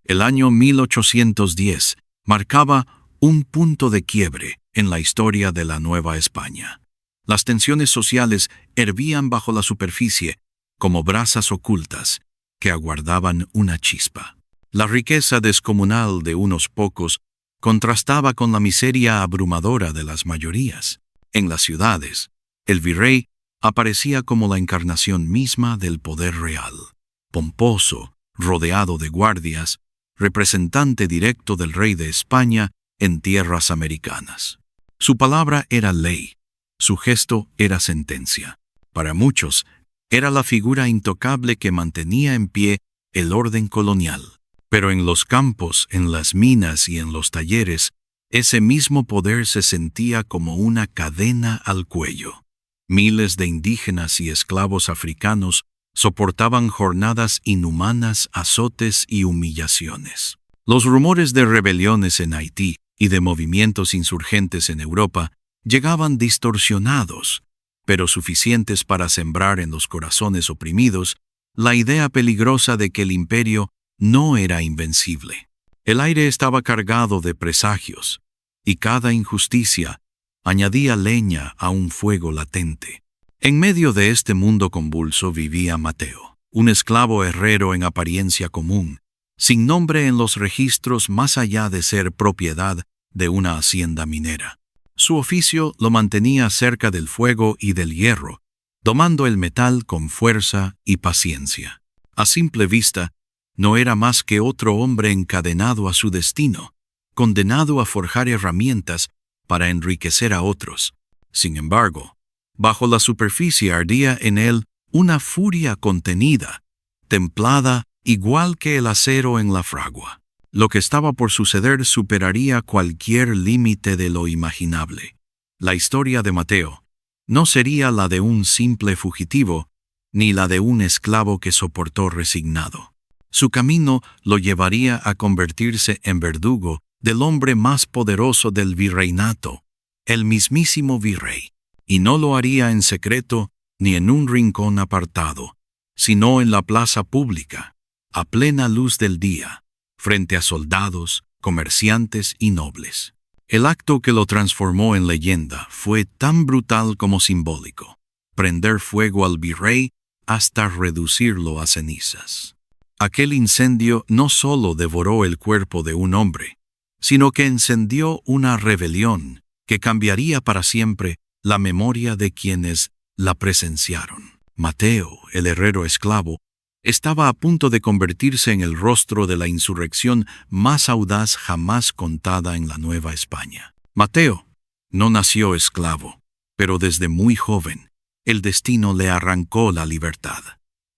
El año 1810 marcaba un punto de quiebre en la historia de la Nueva España. Las tensiones sociales hervían bajo la superficie como brasas ocultas que aguardaban una chispa. La riqueza descomunal de unos pocos contrastaba con la miseria abrumadora de las mayorías. En las ciudades, el virrey aparecía como la encarnación misma del poder real, pomposo, rodeado de guardias, representante directo del rey de España en tierras americanas. Su palabra era ley, su gesto era sentencia. Para muchos, era la figura intocable que mantenía en pie el orden colonial. Pero en los campos, en las minas y en los talleres, ese mismo poder se sentía como una cadena al cuello. Miles de indígenas y esclavos africanos soportaban jornadas inhumanas, azotes y humillaciones. Los rumores de rebeliones en Haití y de movimientos insurgentes en Europa llegaban distorsionados, pero suficientes para sembrar en los corazones oprimidos la idea peligrosa de que el imperio no era invencible. El aire estaba cargado de presagios, y cada injusticia añadía leña a un fuego latente. En medio de este mundo convulso vivía Mateo, un esclavo herrero en apariencia común, sin nombre en los registros más allá de ser propiedad de una hacienda minera. Su oficio lo mantenía cerca del fuego y del hierro, domando el metal con fuerza y paciencia. A simple vista, no era más que otro hombre encadenado a su destino, condenado a forjar herramientas para enriquecer a otros. Sin embargo, bajo la superficie ardía en él una furia contenida, templada igual que el acero en la fragua. Lo que estaba por suceder superaría cualquier límite de lo imaginable. La historia de Mateo no sería la de un simple fugitivo, ni la de un esclavo que soportó resignado. Su camino lo llevaría a convertirse en verdugo del hombre más poderoso del virreinato, el mismísimo virrey. Y no lo haría en secreto ni en un rincón apartado, sino en la plaza pública, a plena luz del día, frente a soldados, comerciantes y nobles. El acto que lo transformó en leyenda fue tan brutal como simbólico: prender fuego al virrey hasta reducirlo a cenizas. Aquel incendio no solo devoró el cuerpo de un hombre, sino que encendió una rebelión que cambiaría para siempre la memoria de quienes la presenciaron. Mateo, el herrero esclavo, estaba a punto de convertirse en el rostro de la insurrección más audaz jamás contada en la Nueva España. Mateo no nació esclavo, pero desde muy joven el destino le arrancó la libertad.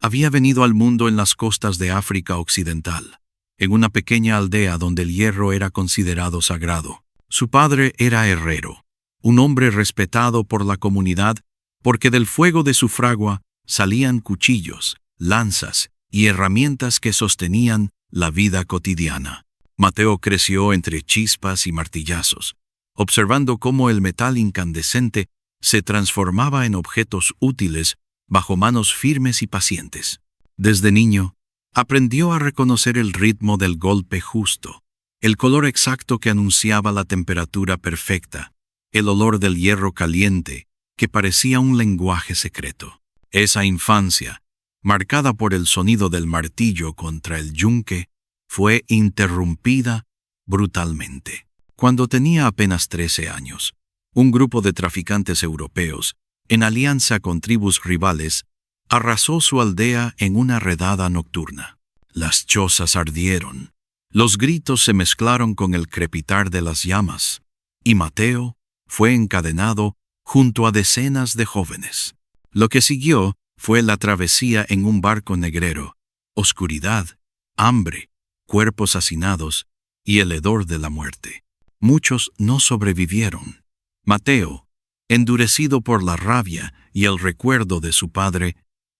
Había venido al mundo en las costas de África Occidental, en una pequeña aldea donde el hierro era considerado sagrado. Su padre era herrero, un hombre respetado por la comunidad porque del fuego de su fragua salían cuchillos, lanzas y herramientas que sostenían la vida cotidiana. Mateo creció entre chispas y martillazos, observando cómo el metal incandescente se transformaba en objetos útiles bajo manos firmes y pacientes. Desde niño, aprendió a reconocer el ritmo del golpe justo, el color exacto que anunciaba la temperatura perfecta, el olor del hierro caliente que parecía un lenguaje secreto. Esa infancia, marcada por el sonido del martillo contra el yunque, fue interrumpida brutalmente. Cuando tenía apenas 13 años, un grupo de traficantes europeos, en alianza con tribus rivales, arrasó su aldea en una redada nocturna. Las chozas ardieron, los gritos se mezclaron con el crepitar de las llamas, y Mateo fue encadenado junto a decenas de jóvenes. Lo que siguió fue la travesía en un barco negrero, oscuridad, hambre, cuerpos hacinados y el hedor de la muerte. Muchos no sobrevivieron. Mateo, endurecido por la rabia y el recuerdo de su padre,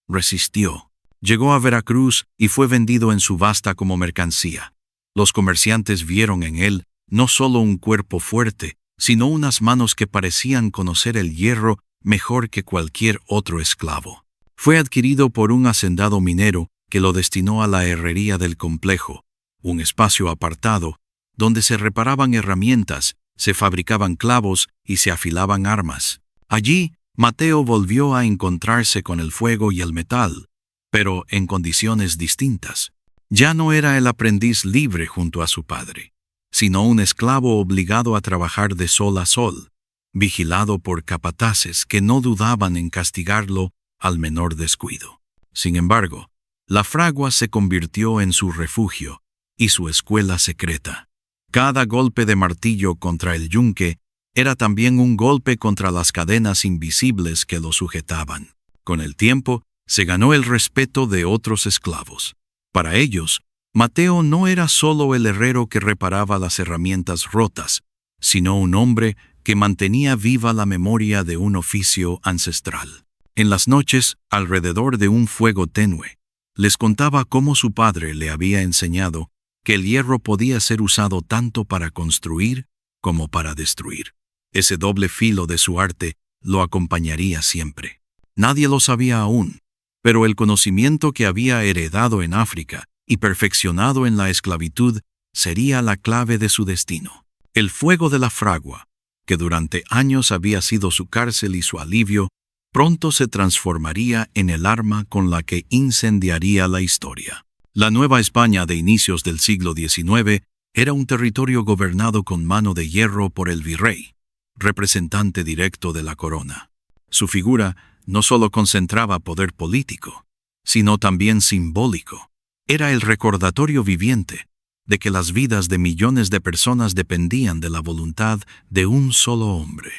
resistió. Llegó a Veracruz y fue vendido en subasta como mercancía. Los comerciantes vieron en él no solo un cuerpo fuerte, sino unas manos que parecían conocer el hierro mejor que cualquier otro esclavo. Fue adquirido por un hacendado minero que lo destinó a la herrería del complejo, un espacio apartado donde se reparaban herramientas, se fabricaban clavos y se afilaban armas. Allí, Mateo volvió a encontrarse con el fuego y el metal, pero en condiciones distintas. Ya no era el aprendiz libre junto a su padre, sino un esclavo obligado a trabajar de sol a sol, vigilado por capataces que no dudaban en castigarlo al menor descuido. Sin embargo, la fragua se convirtió en su refugio y su escuela secreta. Cada golpe de martillo contra el yunque era también un golpe contra las cadenas invisibles que lo sujetaban. Con el tiempo, se ganó el respeto de otros esclavos. Para ellos, Mateo no era solo el herrero que reparaba las herramientas rotas, sino un hombre que mantenía viva la memoria de un oficio ancestral. En las noches, alrededor de un fuego tenue, les contaba cómo su padre le había enseñado que el hierro podía ser usado tanto para construir como para destruir. Ese doble filo de su arte lo acompañaría siempre. Nadie lo sabía aún, pero el conocimiento que había heredado en África y perfeccionado en la esclavitud sería la clave de su destino. El fuego de la fragua, que durante años había sido su cárcel y su alivio, pronto se transformaría en el arma con la que incendiaría la historia. La Nueva España de inicios del siglo XIX era un territorio gobernado con mano de hierro por el virrey, representante directo de la corona. Su figura no solo concentraba poder político, sino también simbólico. Era el recordatorio viviente de que las vidas de millones de personas dependían de la voluntad de un solo hombre.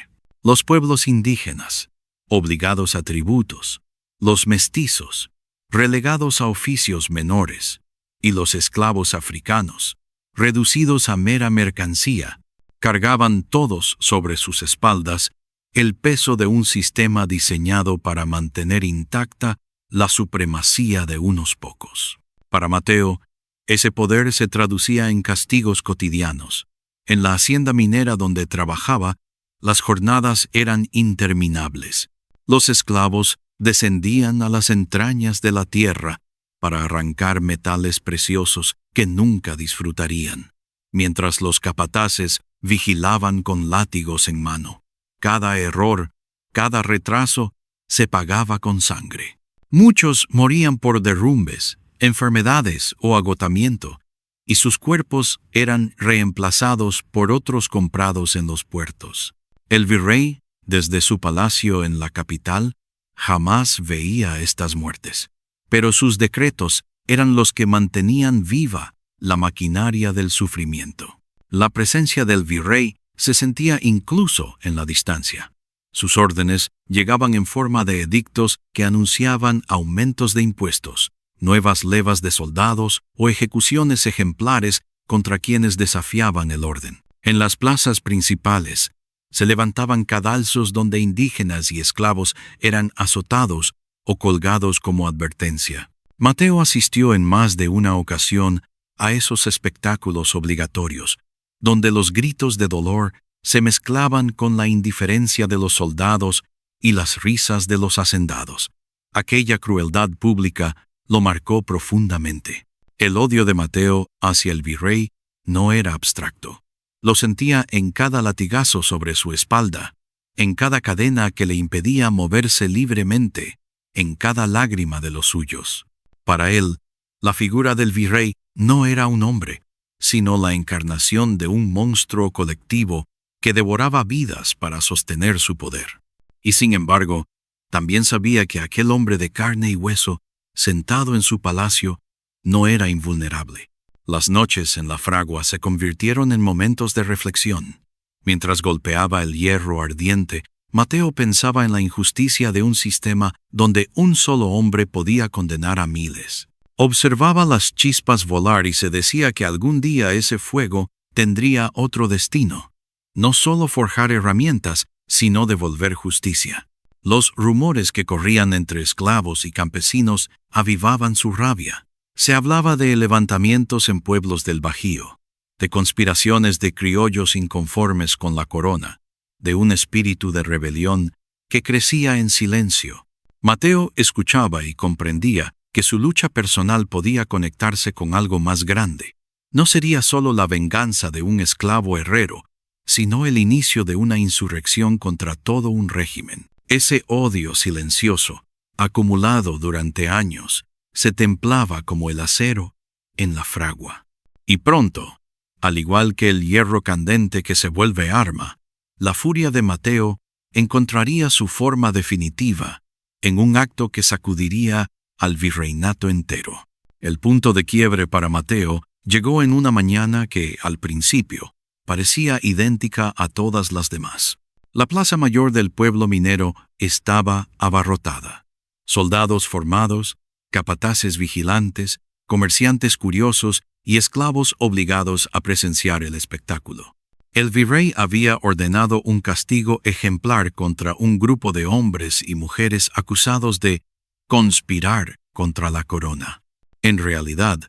Los pueblos indígenas, obligados a tributos, los mestizos, relegados a oficios menores, y los esclavos africanos, reducidos a mera mercancía, cargaban todos sobre sus espaldas el peso de un sistema diseñado para mantener intacta la supremacía de unos pocos. Para Mateo, ese poder se traducía en castigos cotidianos. En la hacienda minera donde trabajaba, las jornadas eran interminables. Los esclavos descendían a las entrañas de la tierra para arrancar metales preciosos que nunca disfrutarían, mientras los capataces vigilaban con látigos en mano. Cada error, cada retraso, se pagaba con sangre. Muchos morían por derrumbes, enfermedades o agotamiento, y sus cuerpos eran reemplazados por otros comprados en los puertos. El virrey, desde su palacio en la capital, jamás veía estas muertes, pero sus decretos eran los que mantenían viva la maquinaria del sufrimiento. La presencia del virrey se sentía incluso en la distancia. Sus órdenes llegaban en forma de edictos que anunciaban aumentos de impuestos, nuevas levas de soldados o ejecuciones ejemplares contra quienes desafiaban el orden. En las plazas principales se levantaban cadalsos donde indígenas y esclavos eran azotados o colgados como advertencia. Mateo asistió en más de una ocasión a esos espectáculos obligatorios, donde los gritos de dolor se mezclaban con la indiferencia de los soldados y las risas de los hacendados. Aquella crueldad pública lo marcó profundamente. El odio de Mateo hacia el virrey no era abstracto. Lo sentía en cada latigazo sobre su espalda, en cada cadena que le impedía moverse libremente, en cada lágrima de los suyos. Para él, la figura del virrey no era un hombre, sino la encarnación de un monstruo colectivo que devoraba vidas para sostener su poder. Y sin embargo, también sabía que aquel hombre de carne y hueso, sentado en su palacio, no era invulnerable. Las noches en la fragua se convirtieron en momentos de reflexión. Mientras golpeaba el hierro ardiente, Mateo pensaba en la injusticia de un sistema donde un solo hombre podía condenar a miles. Observaba las chispas volar y se decía que algún día ese fuego tendría otro destino. No solo forjar herramientas, sino devolver justicia. Los rumores que corrían entre esclavos y campesinos avivaban su rabia. Se hablaba de levantamientos en pueblos del Bajío, de conspiraciones de criollos inconformes con la corona, de un espíritu de rebelión que crecía en silencio. Mateo escuchaba y comprendía que su lucha personal podía conectarse con algo más grande, no sería solo la venganza de un esclavo herrero, sino el inicio de una insurrección contra todo un régimen. Ese odio silencioso, acumulado durante años, se templaba como el acero en la fragua. Y pronto, al igual que el hierro candente que se vuelve arma, la furia de Mateo encontraría su forma definitiva en un acto que sacudiría al virreinato entero. El punto de quiebre para Mateo llegó en una mañana que, al principio, parecía idéntica a todas las demás. La plaza mayor del pueblo minero estaba abarrotada. Soldados formados, capataces vigilantes, comerciantes curiosos y esclavos obligados a presenciar el espectáculo. El virrey había ordenado un castigo ejemplar contra un grupo de hombres y mujeres acusados de conspirar contra la corona. En realidad,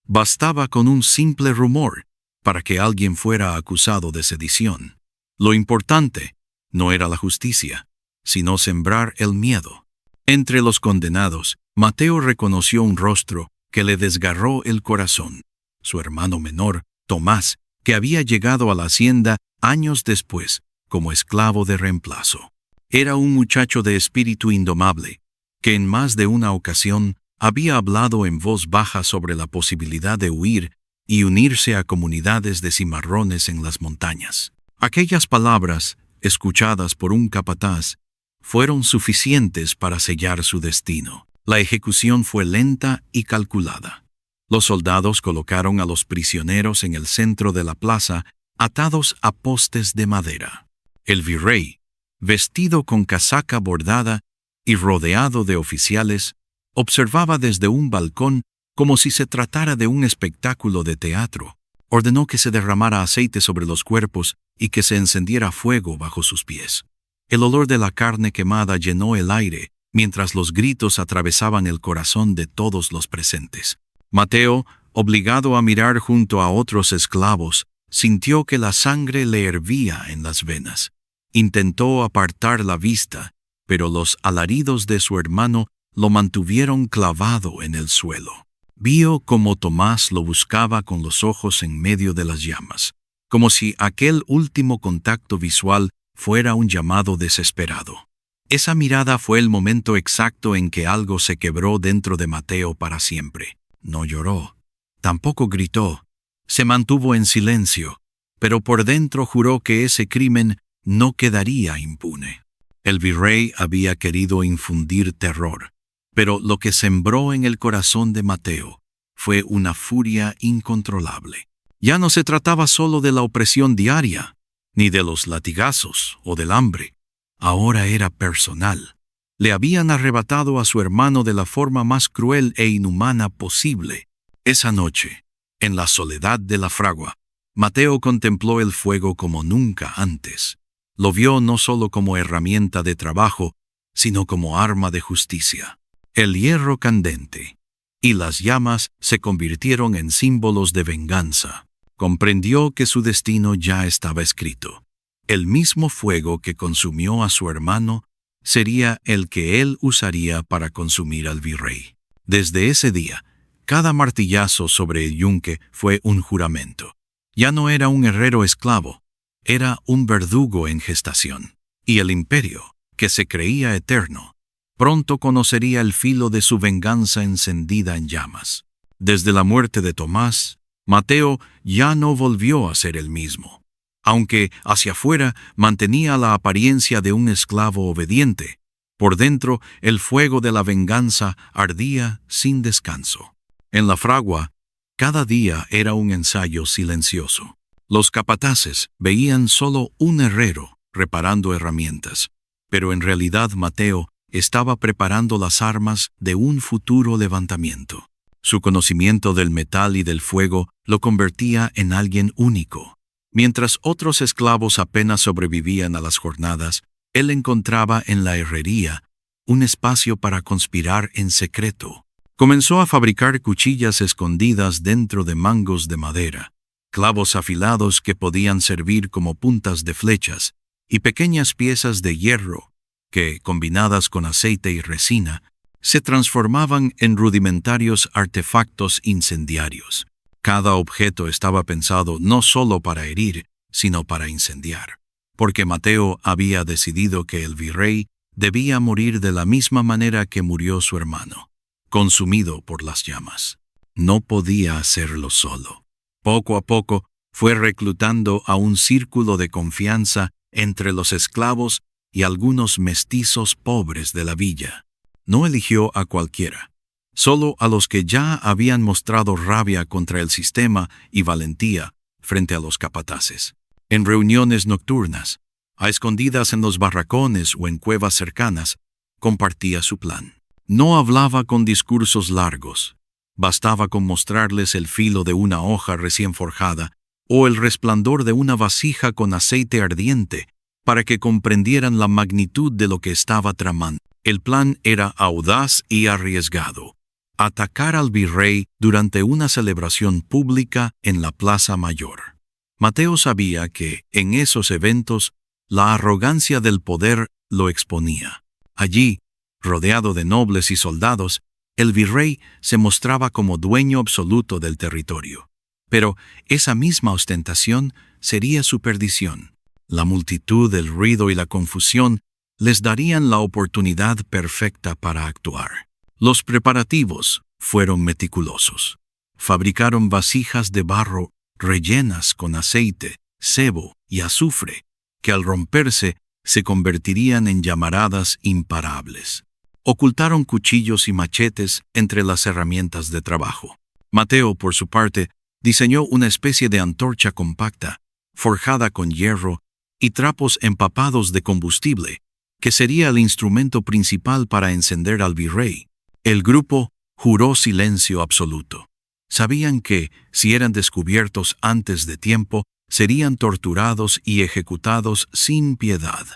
bastaba con un simple rumor para que alguien fuera acusado de sedición. Lo importante no era la justicia, sino sembrar el miedo. Entre los condenados, Mateo reconoció un rostro que le desgarró el corazón. Su hermano menor, Tomás, que había llegado a la hacienda años después como esclavo de reemplazo. Era un muchacho de espíritu indomable, que en más de una ocasión había hablado en voz baja sobre la posibilidad de huir y unirse a comunidades de cimarrones en las montañas. Aquellas palabras, escuchadas por un capataz, fueron suficientes para sellar su destino. La ejecución fue lenta y calculada. Los soldados colocaron a los prisioneros en el centro de la plaza, atados a postes de madera. El virrey, vestido con casaca bordada y rodeado de oficiales, observaba desde un balcón como si se tratara de un espectáculo de teatro. Ordenó que se derramara aceite sobre los cuerpos y que se encendiera fuego bajo sus pies. El olor de la carne quemada llenó el aire, mientras los gritos atravesaban el corazón de todos los presentes. Mateo, obligado a mirar junto a otros esclavos, sintió que la sangre le hervía en las venas. Intentó apartar la vista, pero los alaridos de su hermano lo mantuvieron clavado en el suelo. Vio cómo Tomás lo buscaba con los ojos en medio de las llamas, como si aquel último contacto visual fuera un llamado desesperado. Esa mirada fue el momento exacto en que algo se quebró dentro de Mateo para siempre. No lloró, tampoco gritó, se mantuvo en silencio, pero por dentro juró que ese crimen no quedaría impune. El virrey había querido infundir terror, pero lo que sembró en el corazón de Mateo fue una furia incontrolable. Ya no se trataba solo de la opresión diaria, ni de los latigazos o del hambre. Ahora era personal. Le habían arrebatado a su hermano de la forma más cruel e inhumana posible. Esa noche, en la soledad de la fragua, Mateo contempló el fuego como nunca antes. Lo vio no solo como herramienta de trabajo, sino como arma de justicia. El hierro candente y las llamas se convirtieron en símbolos de venganza. Comprendió que su destino ya estaba escrito. El mismo fuego que consumió a su hermano sería el que él usaría para consumir al virrey. Desde ese día, cada martillazo sobre el yunque fue un juramento. Ya no era un herrero esclavo, era un verdugo en gestación. Y el imperio, que se creía eterno, pronto conocería el filo de su venganza encendida en llamas. Desde la muerte de Tomás, Mateo ya no volvió a ser el mismo. Aunque hacia afuera mantenía la apariencia de un esclavo obediente, por dentro el fuego de la venganza ardía sin descanso. En la fragua, cada día era un ensayo silencioso. Los capataces veían solo un herrero reparando herramientas, pero en realidad Mateo estaba preparando las armas de un futuro levantamiento. Su conocimiento del metal y del fuego lo convertía en alguien único. Mientras otros esclavos apenas sobrevivían a las jornadas, él encontraba en la herrería un espacio para conspirar en secreto. Comenzó a fabricar cuchillas escondidas dentro de mangos de madera, clavos afilados que podían servir como puntas de flechas, y pequeñas piezas de hierro que, combinadas con aceite y resina, se transformaban en rudimentarios artefactos incendiarios. Cada objeto estaba pensado no solo para herir, sino para incendiar, porque Mateo había decidido que el virrey debía morir de la misma manera que murió su hermano, consumido por las llamas. No podía hacerlo solo. Poco a poco fue reclutando a un círculo de confianza entre los esclavos y algunos mestizos pobres de la villa. No eligió a cualquiera, solo a los que ya habían mostrado rabia contra el sistema y valentía frente a los capataces. En reuniones nocturnas, a escondidas en los barracones o en cuevas cercanas, compartía su plan. No hablaba con discursos largos. Bastaba con mostrarles el filo de una hoja recién forjada o el resplandor de una vasija con aceite ardiente para que comprendieran la magnitud de lo que estaba tramando. El plan era audaz y arriesgado: atacar al virrey durante una celebración pública en la Plaza Mayor. Mateo sabía que, en esos eventos, la arrogancia del poder lo exponía. Allí, rodeado de nobles y soldados, el virrey se mostraba como dueño absoluto del territorio. Pero esa misma ostentación sería su perdición. La multitud, el ruido y la confusión les darían la oportunidad perfecta para actuar. Los preparativos fueron meticulosos. Fabricaron vasijas de barro rellenas con aceite, sebo y azufre, que al romperse se convertirían en llamaradas imparables. Ocultaron cuchillos y machetes entre las herramientas de trabajo. Mateo, por su parte, diseñó una especie de antorcha compacta, forjada con hierro y trapos empapados de combustible, que sería el instrumento principal para encender al virrey. El grupo juró silencio absoluto. Sabían que, si eran descubiertos antes de tiempo, serían torturados y ejecutados sin piedad.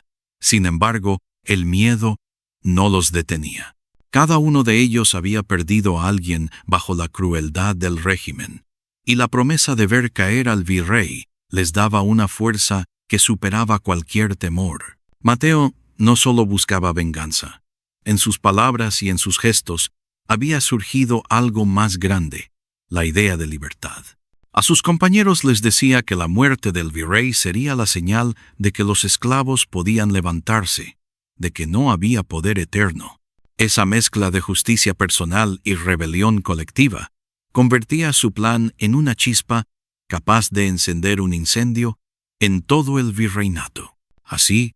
Sin embargo, el miedo no los detenía. Cada uno de ellos había perdido a alguien bajo la crueldad del régimen, y la promesa de ver caer al virrey les daba una fuerza que superaba cualquier temor. Mateo no solo buscaba venganza. En sus palabras y en sus gestos había surgido algo más grande: la idea de libertad. A sus compañeros les decía que la muerte del virrey sería la señal de que los esclavos podían levantarse, de que no había poder eterno. Esa mezcla de justicia personal y rebelión colectiva convertía su plan en una chispa capaz de encender un incendio en todo el virreinato. Así,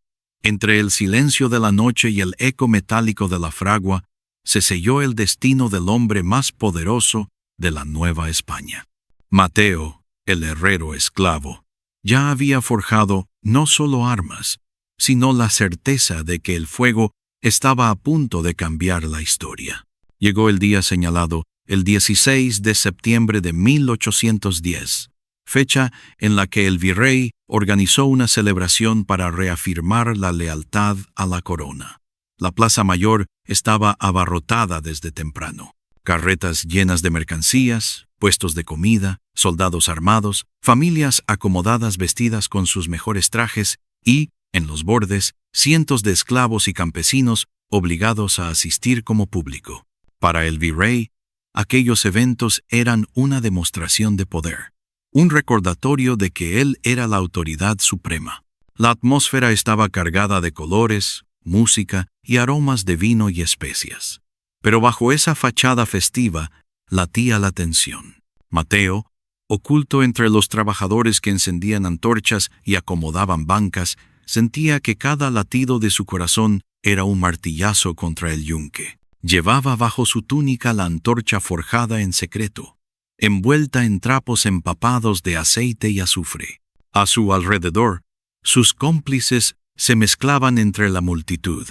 entre el silencio de la noche y el eco metálico de la fragua, se selló el destino del hombre más poderoso de la Nueva España. Mateo, el herrero esclavo, ya había forjado no solo armas, sino la certeza de que el fuego estaba a punto de cambiar la historia. Llegó el día señalado, el 16 de septiembre de 1810, fecha en la que el virrey organizó una celebración para reafirmar la lealtad a la corona. La Plaza Mayor estaba abarrotada desde temprano. Carretas llenas de mercancías, puestos de comida, soldados armados, familias acomodadas vestidas con sus mejores trajes y, en los bordes, cientos de esclavos y campesinos obligados a asistir como público. Para el virrey, aquellos eventos eran una demostración de poder, un recordatorio de que él era la autoridad suprema. La atmósfera estaba cargada de colores, música y aromas de vino y especias. Pero bajo esa fachada festiva latía la tensión. Mateo, oculto entre los trabajadores que encendían antorchas y acomodaban bancas, sentía que cada latido de su corazón era un martillazo contra el yunque. Llevaba bajo su túnica la antorcha forjada en secreto, envuelta en trapos empapados de aceite y azufre. A su alrededor, sus cómplices se mezclaban entre la multitud,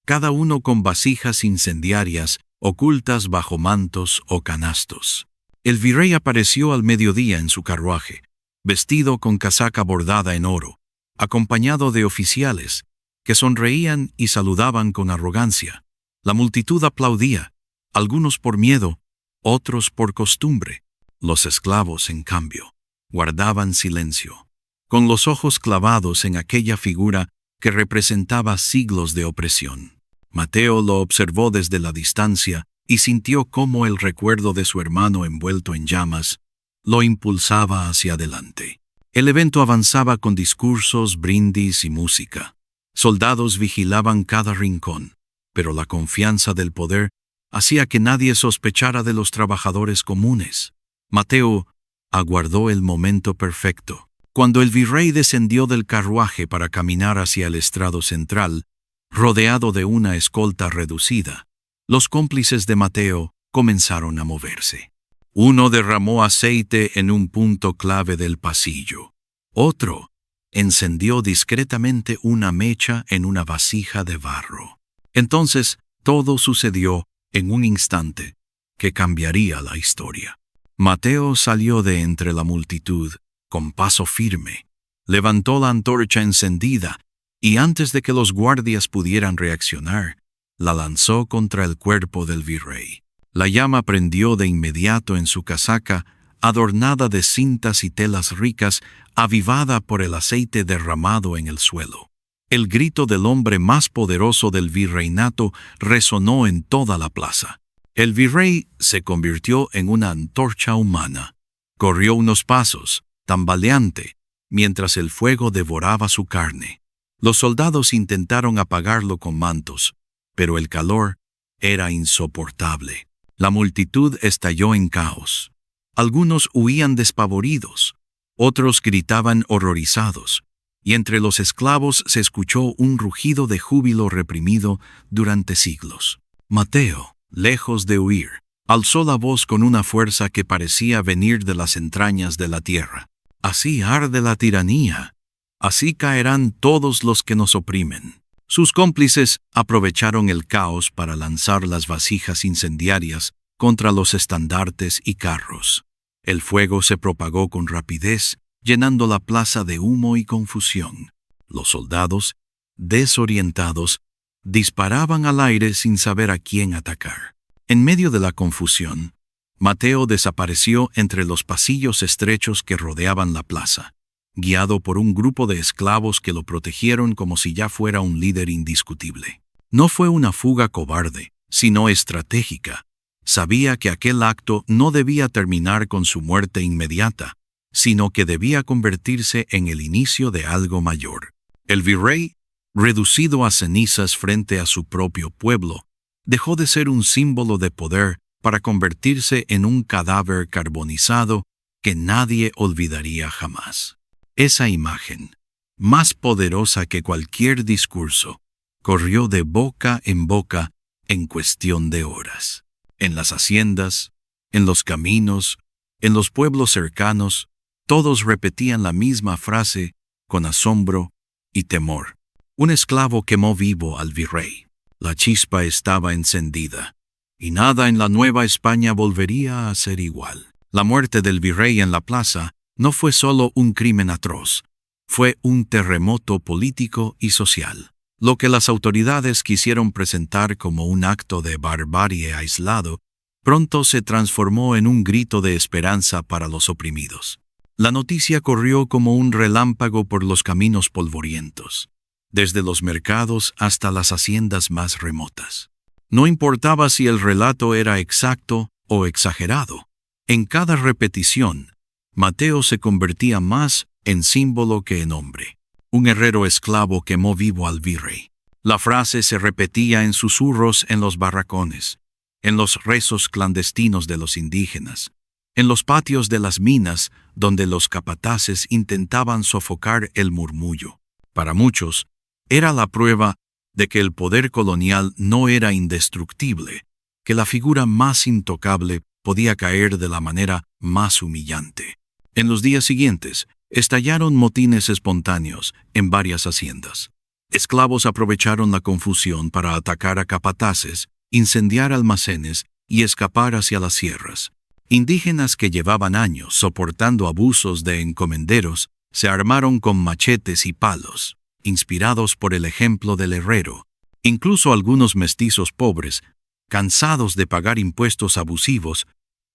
cada uno con vasijas incendiarias ocultas bajo mantos o canastos. El virrey apareció al mediodía en su carruaje, vestido con casaca bordada en oro, acompañado de oficiales, que sonreían y saludaban con arrogancia. La multitud aplaudía, algunos por miedo, otros por costumbre. Los esclavos, en cambio, guardaban silencio, con los ojos clavados en aquella figura que representaba siglos de opresión. Mateo lo observó desde la distancia y sintió cómo el recuerdo de su hermano envuelto en llamas lo impulsaba hacia adelante. El evento avanzaba con discursos, brindis y música. Soldados vigilaban cada rincón, pero la confianza del poder hacía que nadie sospechara de los trabajadores comunes. Mateo aguardó el momento perfecto. Cuando el virrey descendió del carruaje para caminar hacia el estrado central, rodeado de una escolta reducida, los cómplices de Mateo comenzaron a moverse. Uno derramó aceite en un punto clave del pasillo. Otro encendió discretamente una mecha en una vasija de barro. Entonces, todo sucedió en un instante que cambiaría la historia. Mateo salió de entre la multitud con paso firme, levantó la antorcha encendida y antes de que los guardias pudieran reaccionar, la lanzó contra el cuerpo del virrey. La llama prendió de inmediato en su casaca, adornada de cintas y telas ricas, avivada por el aceite derramado en el suelo. El grito del hombre más poderoso del virreinato resonó en toda la plaza. El virrey se convirtió en una antorcha humana. Corrió unos pasos, tambaleante, mientras el fuego devoraba su carne. Los soldados intentaron apagarlo con mantos, pero el calor era insoportable. La multitud estalló en caos. Algunos huían despavoridos, otros gritaban horrorizados, y entre los esclavos se escuchó un rugido de júbilo reprimido durante siglos. Mateo, lejos de huir, alzó la voz con una fuerza que parecía venir de las entrañas de la tierra. Así arde la tiranía, así caerán todos los que nos oprimen. Sus cómplices aprovecharon el caos para lanzar las vasijas incendiarias contra los estandartes y carros. El fuego se propagó con rapidez, llenando la plaza de humo y confusión. Los soldados, desorientados, disparaban al aire sin saber a quién atacar. En medio de la confusión, Mateo desapareció entre los pasillos estrechos que rodeaban la plaza, guiado por un grupo de esclavos que lo protegieron como si ya fuera un líder indiscutible. No fue una fuga cobarde, sino estratégica. Sabía que aquel acto no debía terminar con su muerte inmediata, sino que debía convertirse en el inicio de algo mayor. El virrey, reducido a cenizas frente a su propio pueblo, dejó de ser un símbolo de poder para convertirse en un cadáver carbonizado que nadie olvidaría jamás. Esa imagen, más poderosa que cualquier discurso, corrió de boca en cuestión de horas. En las haciendas, en los caminos, en los pueblos cercanos, todos repetían la misma frase con asombro y temor. Un esclavo quemó vivo al virrey. La chispa estaba encendida, y nada en la Nueva España volvería a ser igual. La muerte del virrey en la plaza no fue solo un crimen atroz, fue un terremoto político y social. Lo que las autoridades quisieron presentar como un acto de barbarie aislado, pronto se transformó en un grito de esperanza para los oprimidos. La noticia corrió como un relámpago por los caminos polvorientos, desde los mercados hasta las haciendas más remotas. No importaba si el relato era exacto o exagerado. En cada repetición, Mateo se convertía más en símbolo que en hombre. Un herrero esclavo quemó vivo al virrey. La frase se repetía en susurros en los barracones, en los rezos clandestinos de los indígenas, en los patios de las minas donde los capataces intentaban sofocar el murmullo. Para muchos, era la prueba de que el poder colonial no era indestructible, que la figura más intocable podía caer de la manera más humillante. En los días siguientes, estallaron motines espontáneos en varias haciendas. Esclavos aprovecharon la confusión para atacar a capataces, incendiar almacenes y escapar hacia las sierras. Indígenas que llevaban años soportando abusos de encomenderos se armaron con machetes y palos, inspirados por el ejemplo del herrero. Incluso algunos mestizos pobres, cansados de pagar impuestos abusivos,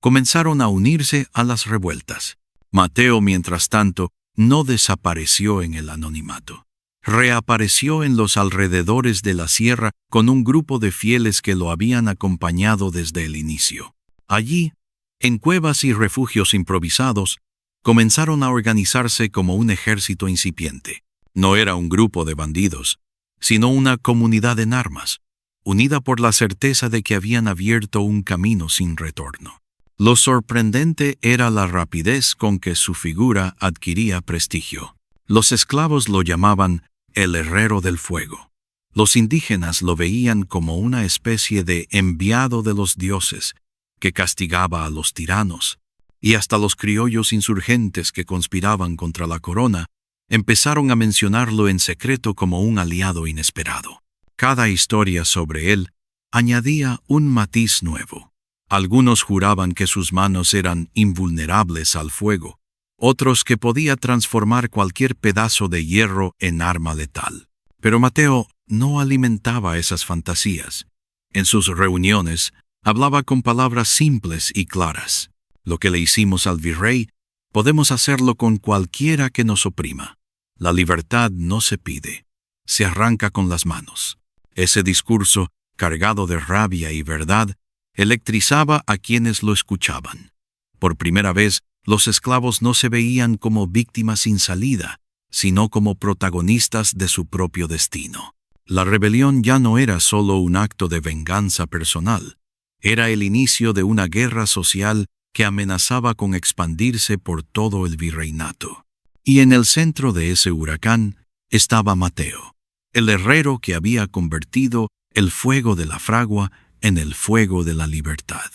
comenzaron a unirse a las revueltas. Mateo, mientras tanto, no desapareció en el anonimato. Reapareció en los alrededores de la sierra con un grupo de fieles que lo habían acompañado desde el inicio. Allí, En cuevas y refugios improvisados, comenzaron a organizarse como un ejército incipiente. No era un grupo de bandidos, sino una comunidad en armas, unida por la certeza de que habían abierto un camino sin retorno. Lo sorprendente era la rapidez con que su figura adquiría prestigio. Los esclavos lo llamaban el herrero del fuego. Los indígenas lo veían como una especie de enviado de los dioses que castigaba a los tiranos, y hasta los criollos insurgentes que conspiraban contra la corona empezaron a mencionarlo en secreto como un aliado inesperado. Cada historia sobre él añadía un matiz nuevo. Algunos juraban que sus manos eran invulnerables al fuego, otros que podía transformar cualquier pedazo de hierro en arma letal. Pero Mateo no alimentaba esas fantasías. En sus reuniones hablaba con palabras simples y claras. Lo que le hicimos al virrey, podemos hacerlo con cualquiera que nos oprima. La libertad no se pide, se arranca con las manos. Ese discurso, cargado de rabia y verdad, electrizaba a quienes lo escuchaban. Por primera vez, los esclavos no se veían como víctimas sin salida, sino como protagonistas de su propio destino. La rebelión ya no era solo un acto de venganza personal, era el inicio de una guerra social que amenazaba con expandirse por todo el virreinato. Y en el centro de ese huracán estaba Mateo, el herrero que había convertido el fuego de la fragua en el fuego de la libertad.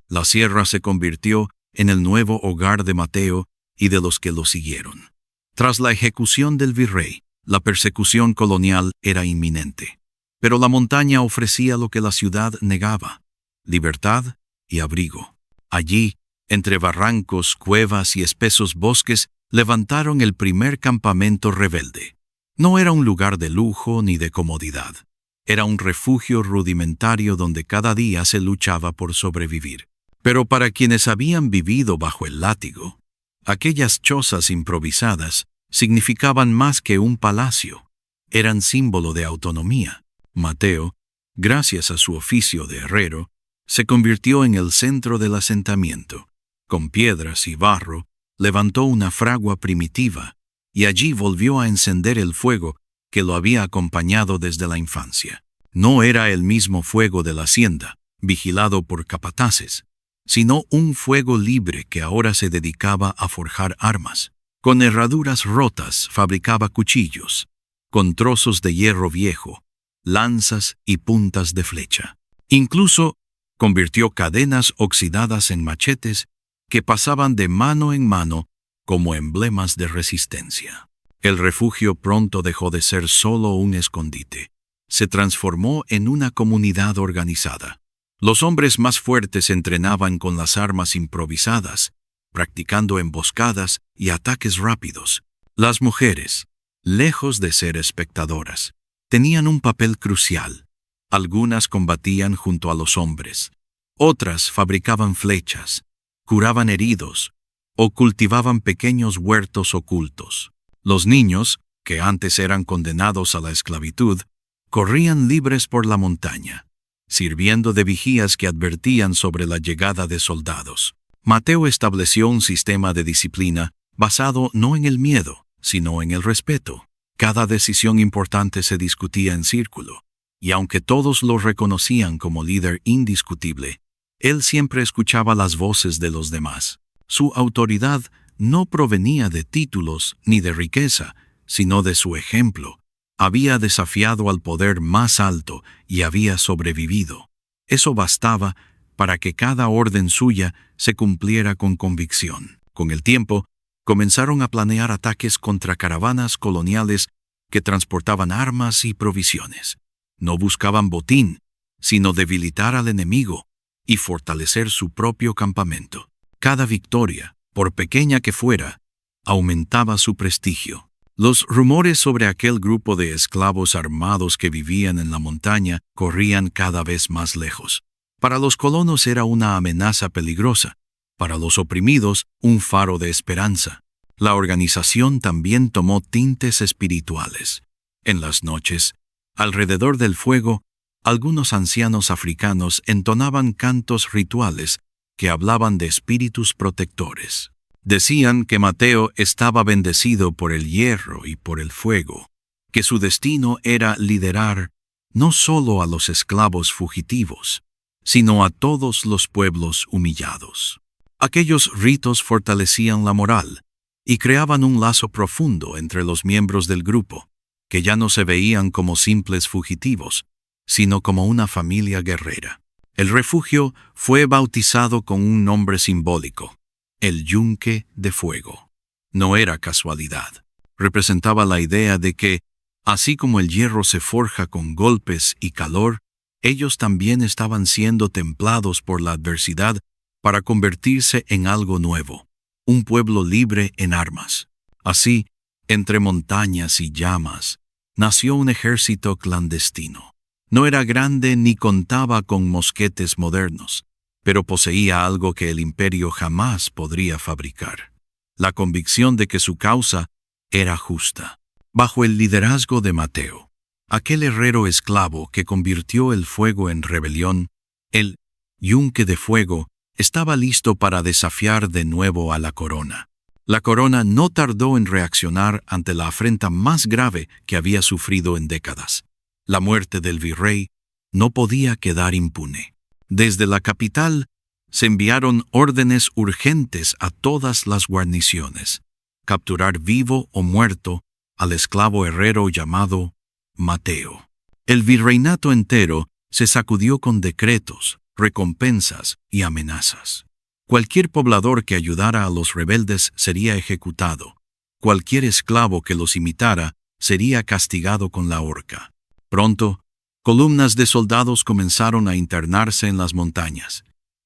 La sierra se convirtió en el nuevo hogar de Mateo y de los que lo siguieron. Tras la ejecución del virrey, la persecución colonial era inminente. Pero la montaña ofrecía lo que la ciudad negaba: libertad y abrigo. Allí, entre barrancos, cuevas y espesos bosques, levantaron el primer campamento rebelde. No era un lugar de lujo ni de comodidad. Era un refugio rudimentario donde cada día se luchaba por sobrevivir. Pero para quienes habían vivido bajo el látigo, aquellas chozas improvisadas significaban más que un palacio. Eran símbolo de autonomía. Mateo, gracias a su oficio de herrero, se convirtió en el centro del asentamiento. Con piedras y barro, levantó una fragua primitiva y allí volvió a encender el fuego que lo había acompañado desde la infancia. No era el mismo fuego de la hacienda, vigilado por capataces, sino un fuego libre que ahora se dedicaba a forjar armas. Con herraduras rotas fabricaba cuchillos, con trozos de hierro viejo, lanzas y puntas de flecha. Incluso convirtió cadenas oxidadas en machetes que pasaban de mano en mano como emblemas de resistencia. El refugio pronto dejó de ser solo un escondite. Se transformó en una comunidad organizada. Los hombres más fuertes entrenaban con las armas improvisadas, practicando emboscadas y ataques rápidos. Las mujeres, lejos de ser espectadoras, tenían un papel crucial. Algunas combatían junto a los hombres, otras fabricaban flechas, curaban heridos o cultivaban pequeños huertos ocultos. Los niños, que antes eran condenados a la esclavitud, corrían libres por la montaña, sirviendo de vigías que advertían sobre la llegada de soldados. Mateo estableció un sistema de disciplina basado no en el miedo, sino en el respeto. Cada decisión importante se discutía en círculo, y aunque todos lo reconocían como líder indiscutible, él siempre escuchaba las voces de los demás. Su autoridad no provenía de títulos ni de riqueza, sino de su ejemplo. Había desafiado al poder más alto y había sobrevivido. Eso bastaba para que cada orden suya se cumpliera con convicción. Con el tiempo, comenzaron a planear ataques contra caravanas coloniales que transportaban armas y provisiones. No buscaban botín, sino debilitar al enemigo y fortalecer su propio campamento. Cada victoria, por pequeña que fuera, aumentaba su prestigio. Los rumores sobre aquel grupo de esclavos armados que vivían en la montaña corrían cada vez más lejos. Para los colonos era una amenaza peligrosa, para los oprimidos un faro de esperanza. La organización también tomó tintes espirituales. En las noches, alrededor del fuego, algunos ancianos africanos entonaban cantos rituales que hablaban de espíritus protectores. Decían que Mateo estaba bendecido por el hierro y por el fuego, que su destino era liderar no solo a los esclavos fugitivos, sino a todos los pueblos humillados. Aquellos ritos fortalecían la moral y creaban un lazo profundo entre los miembros del grupo, que ya no se veían como simples fugitivos, sino como una familia guerrera. El refugio fue bautizado con un nombre simbólico: el Yunque de Fuego. No era casualidad. Representaba la idea de que, así como el hierro se forja con golpes y calor, ellos también estaban siendo templados por la adversidad para convertirse en algo nuevo, un pueblo libre en armas. Así, entre montañas y llamas, nació un ejército clandestino. No era grande ni contaba con mosquetes modernos, pero poseía algo que el imperio jamás podría fabricar: la convicción de que su causa era justa. Bajo el liderazgo de Mateo, aquel herrero esclavo que convirtió el fuego en rebelión, el Yunque de Fuego estaba listo para desafiar de nuevo a la corona. La corona no tardó en reaccionar ante la afrenta más grave que había sufrido en décadas. La muerte del virrey no podía quedar impune. Desde la capital se enviaron órdenes urgentes a todas las guarniciones: capturar vivo o muerto al esclavo herrero llamado Mateo. El virreinato entero se sacudió con decretos, recompensas y amenazas. Cualquier poblador que ayudara a los rebeldes sería ejecutado. Cualquier esclavo que los imitara sería castigado con la horca. Pronto, columnas de soldados comenzaron a internarse en las montañas.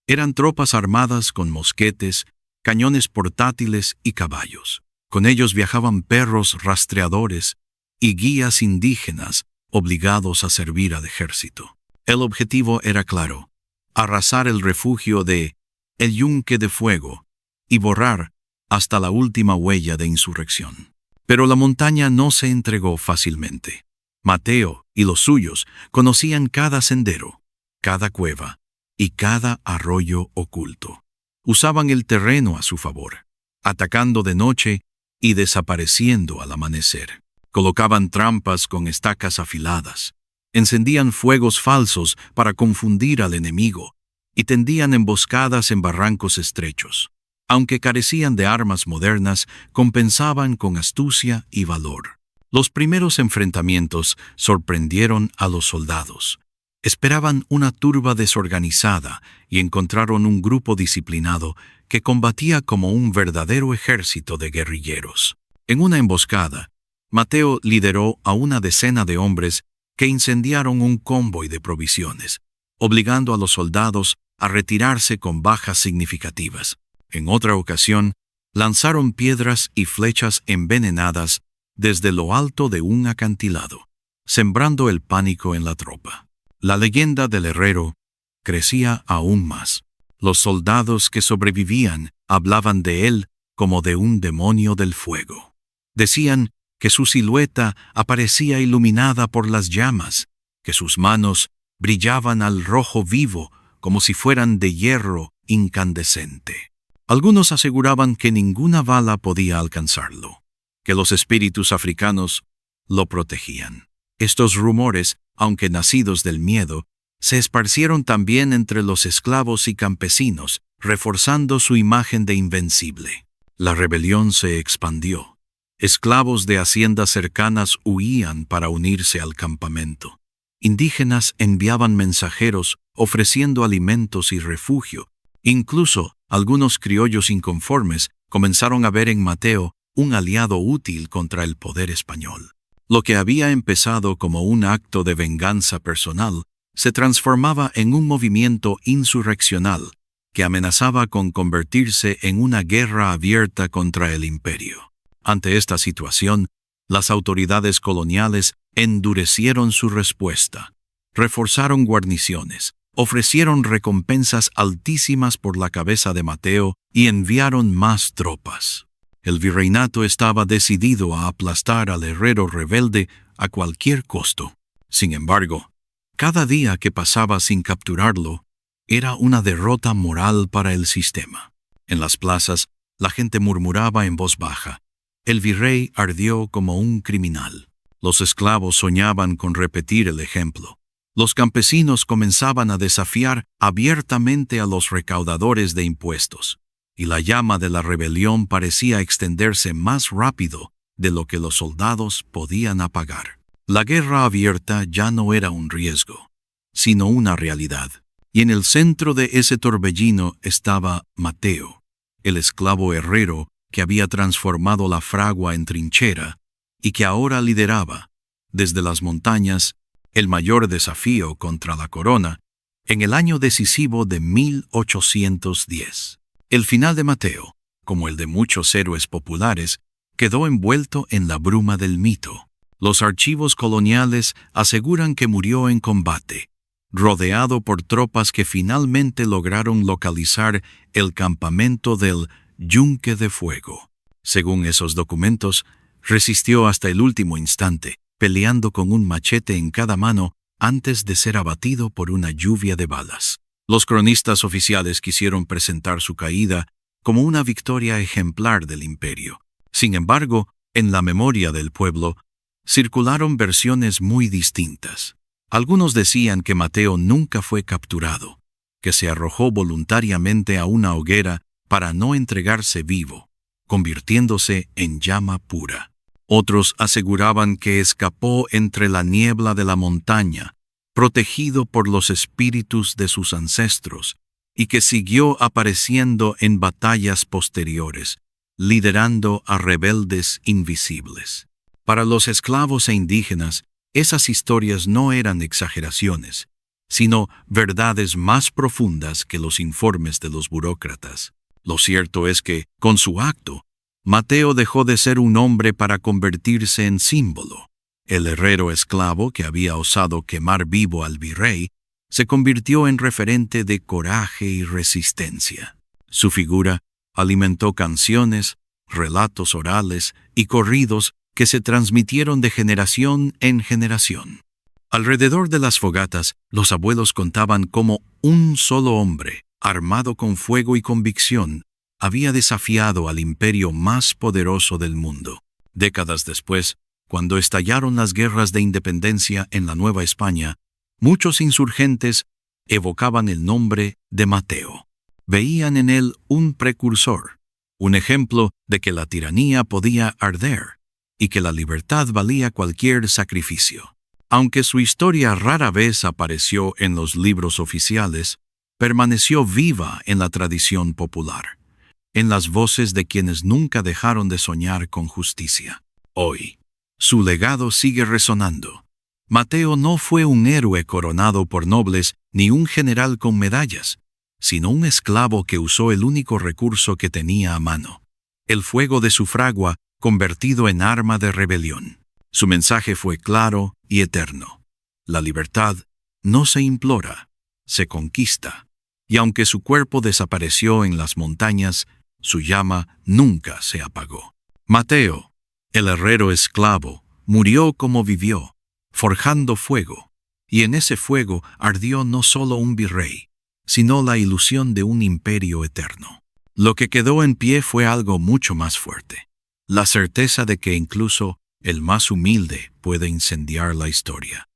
Eran tropas armadas con mosquetes, cañones portátiles y caballos. Con ellos viajaban perros rastreadores y guías indígenas obligados a servir al ejército. El objetivo era claro: arrasar el refugio de el Yunque de Fuego y borrar hasta la última huella de insurrección. Pero la montaña no se entregó fácilmente. Mateo y los suyos conocían cada sendero, cada cueva y cada arroyo oculto. Usaban el terreno a su favor, atacando de noche y desapareciendo al amanecer. Colocaban trampas con estacas afiladas, encendían fuegos falsos para confundir al enemigo y tendían emboscadas en barrancos estrechos. Aunque carecían de armas modernas, compensaban con astucia y valor. Los primeros enfrentamientos sorprendieron a los soldados. Esperaban una turba desorganizada y encontraron un grupo disciplinado que combatía como un verdadero ejército de guerrilleros. En una emboscada, Mateo lideró a una decena de hombres que incendiaron un convoy de provisiones, obligando a los soldados a retirarse con bajas significativas. En otra ocasión, lanzaron piedras y flechas envenenadas desde lo alto de un acantilado, sembrando el pánico en la tropa. La leyenda del herrero crecía aún más. Los soldados que sobrevivían hablaban de él como de un demonio del fuego. Decían que su silueta aparecía iluminada por las llamas, que sus manos brillaban al rojo vivo como si fueran de hierro incandescente. Algunos aseguraban que ninguna bala podía alcanzarlo, que los espíritus africanos lo protegían. Estos rumores, aunque nacidos del miedo, se esparcieron también entre los esclavos y campesinos, reforzando su imagen de invencible. La rebelión se expandió. Esclavos de haciendas cercanas huían para unirse al campamento. Indígenas enviaban mensajeros ofreciendo alimentos y refugio. Incluso algunos criollos inconformes comenzaron a ver en Mateo un aliado útil contra el poder español. Lo que había empezado como un acto de venganza personal se transformaba en un movimiento insurreccional que amenazaba con convertirse en una guerra abierta contra el imperio. Ante esta situación, las autoridades coloniales endurecieron su respuesta, reforzaron guarniciones, ofrecieron recompensas altísimas por la cabeza de Mateo y enviaron más tropas. El virreinato estaba decidido a aplastar al herrero rebelde a cualquier costo. Sin embargo, cada día que pasaba sin capturarlo Era una derrota moral para el sistema. En las plazas, la gente murmuraba en voz baja. El virrey ardió como un criminal. Los esclavos soñaban con repetir el ejemplo. Los campesinos comenzaban a desafiar abiertamente a los recaudadores de impuestos, y la llama de la rebelión parecía extenderse más rápido de lo que los soldados podían apagar. La guerra abierta ya no era un riesgo, sino una realidad. Y en el centro de ese torbellino estaba Mateo, el esclavo herrero que había transformado la fragua en trinchera y que ahora lideraba, desde las montañas, el mayor desafío contra la corona en el año decisivo de 1810. El final de Mateo, como el de muchos héroes populares, quedó envuelto en la bruma del mito. Los archivos coloniales aseguran que murió en combate, rodeado por tropas que finalmente lograron localizar el campamento del Yunque de Fuego. Según esos documentos, resistió hasta el último instante, peleando con un machete en cada mano antes de ser abatido por una lluvia de balas. Los cronistas oficiales quisieron presentar su caída como una victoria ejemplar del imperio. Sin embargo, en la memoria del pueblo, circularon versiones muy distintas. Algunos decían que Mateo nunca fue capturado, que se arrojó voluntariamente a una hoguera para no entregarse vivo, convirtiéndose en llama pura. Otros aseguraban que escapó entre la niebla de la montaña, protegido por los espíritus de sus ancestros, y que siguió apareciendo en batallas posteriores, liderando a rebeldes invisibles. Para los esclavos e indígenas, esas historias no eran exageraciones, sino verdades más profundas que los informes de los burócratas. Lo cierto es que, con su acto, Mateo dejó de ser un hombre para convertirse en símbolo. El herrero esclavo que había osado quemar vivo al virrey se convirtió en referente de coraje y resistencia. Su figura alimentó canciones, relatos orales y corridos que se transmitieron de generación en generación. Alrededor de las fogatas, los abuelos contaban cómo un solo hombre, armado con fuego y convicción, había desafiado al imperio más poderoso del mundo. Décadas después, cuando estallaron las guerras de independencia en la Nueva España, muchos insurgentes evocaban el nombre de Mateo. Veían en él un precursor, un ejemplo de que la tiranía podía arder y que la libertad valía cualquier sacrificio. Aunque su historia rara vez apareció en los libros oficiales, permaneció viva en la tradición popular, en las voces de quienes nunca dejaron de soñar con justicia. Hoy, su legado sigue resonando. Mateo no fue un héroe coronado por nobles ni un general con medallas, sino un esclavo que usó el único recurso que tenía a mano, el fuego de su fragua convertido en arma de rebelión. Su mensaje fue claro y eterno. La libertad no se implora, se conquista. Y aunque su cuerpo desapareció en las montañas, su llama nunca se apagó. Mateo, el herrero esclavo, murió como vivió, forjando fuego, y en ese fuego ardió no solo un virrey, sino la ilusión de un imperio eterno. Lo que quedó en pie fue algo mucho más fuerte, la certeza de que incluso el más humilde puede incendiar la historia.